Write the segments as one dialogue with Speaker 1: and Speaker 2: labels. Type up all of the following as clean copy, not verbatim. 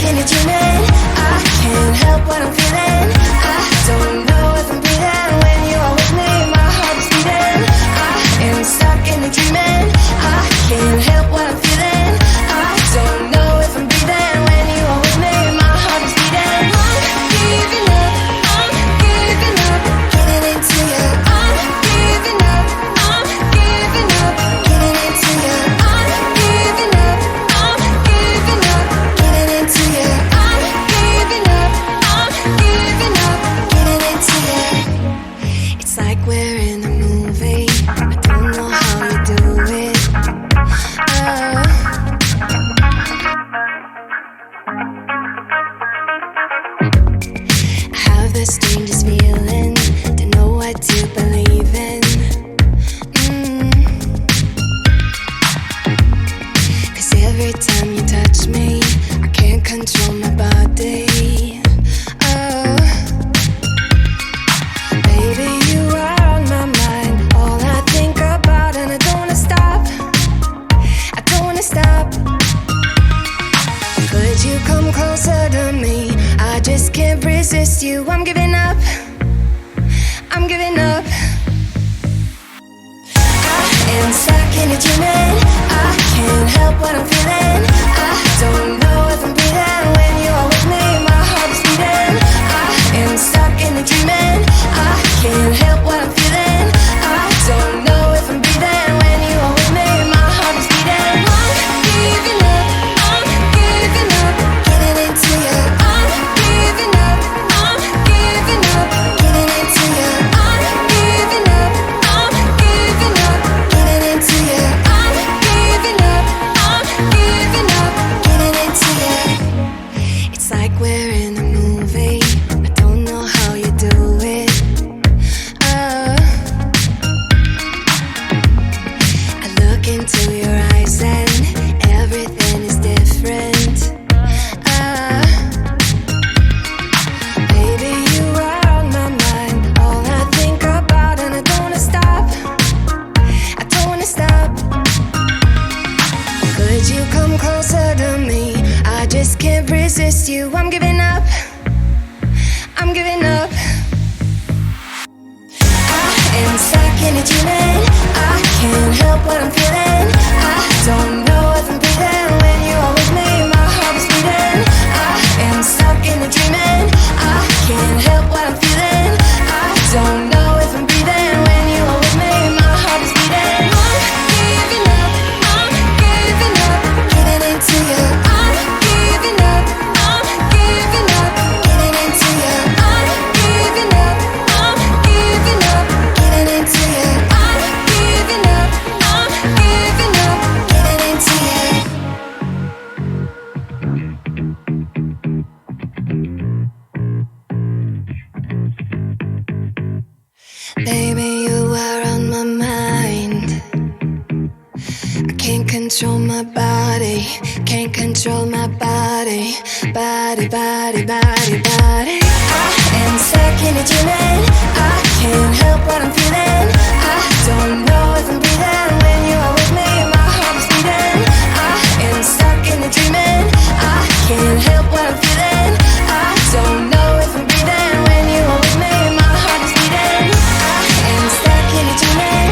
Speaker 1: in a dreaming. I can't help what I'm feeling. I don't know if I'm breathing when you are with me. My heart is beating. I am stuck in a dreaming. I can't help what I'm feeling. I don't know if I'm breathing when you are with me. My heart is beating. I'm giving up. I'm giving up. Getting into you. I'm giving up. I'm giving up. Getting into you. I'm giving up. I'm giving up. Getting into you. I'm giving up. I'm giving up. Getting into you. It's like we're in a movie. I don't know how you do it. I have the strangest feeling. Don't know what to believe in. 'Cause every time you touch me, I can't control my body. Oh, baby, you are on my mind. All I think about, and I don't wanna stop. I don't wanna stop. Could you come closer to me? I just can't resist you. I'm giving up. I'm giving up. I am stuck in a dreaming. I can't help what I'm feeling. I don't know if I'm breathing when you are with me. My heart is beating. I am stuck in a dreaming. I can't help what I'm feeling. I don't know if I'm breathing when you are with me. My heart is beating. I'm giving up. I'm giving up. Getting into you. I'm giving up. I'm giving up. Getting into you. I'm giving up. I'm giving up. Getting into you. I'm giving up. I'm giving up. Getting into you. It's like we're in a movie. I don't know how you do it. I look into your eyes and everything is different. Baby, you are on my mind. All I think about, and I don't wanna stop. I don't wanna stop. Could you come closer to me? I just can't resist you. I'm giving up. I'm giving up. I am stuck in a dreaming. I can't help what I'm feeling. I don't know if I'm breathing when you are with me. My heart is beating. I am stuck in a dreaming. I can't help what I'm feeling. I don't know if I'm breathing when you are with me. My heart is beating. I'm giving up. I'm giving up. Getting into you. I'm giving up. I'm giving up. Getting into you. I'm giving up. I'm giving up. Getting into you. I'm giving up. I'm giving up. Getting into you. Baby, you are on my mind. I can't control my body. Can't control my body. Body, body, body, body. I am stuck in a dreaming. I can't help what I'm feeling. I don't know if I'm breathing when you are with me. My heart is beating. I am stuck in a dreaming. I can't help what I'm feeling. I don't know if I'm breathing when you are with me. My heart is beating. I am stuck in a dreaming.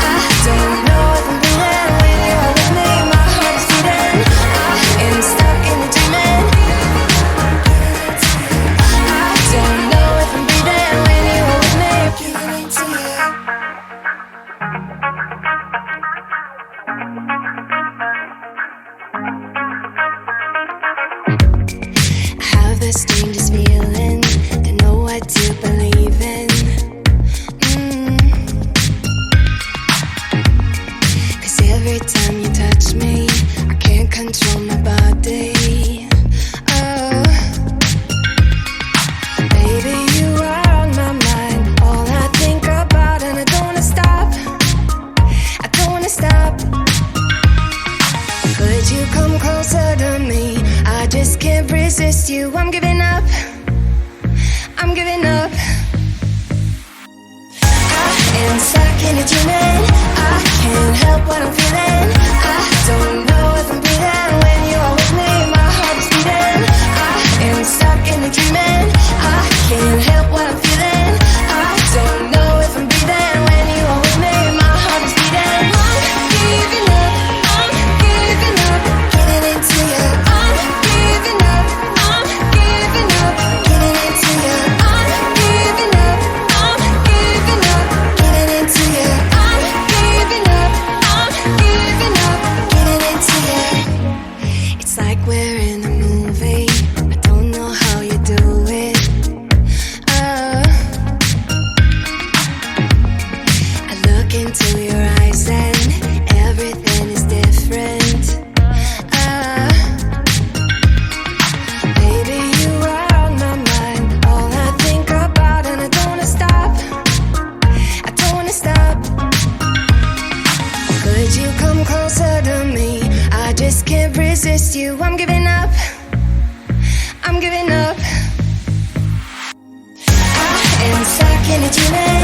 Speaker 1: I don't know if I'm breathing when you are with me. My heart is beating. I am stuck in a dreaming. I don't know if I'm breathing when you are with me. Getting into you. I have the strangest feeling. Don't know what to believe in. 'Cause every time you touch me, I can't control my body. Oh, baby, you are on my mind. All I think about, and I don't wanna stop. I don't wanna stop. Could you come closer to me? I just can't resist you. I'm giving up. I'm giving up. I am stuck in a dreaming. I can't help what I'm feeling. I don't know if I'm breathing when you are just can't resist you. I'm giving up, I'm giving up. I am stuck in a dreaming.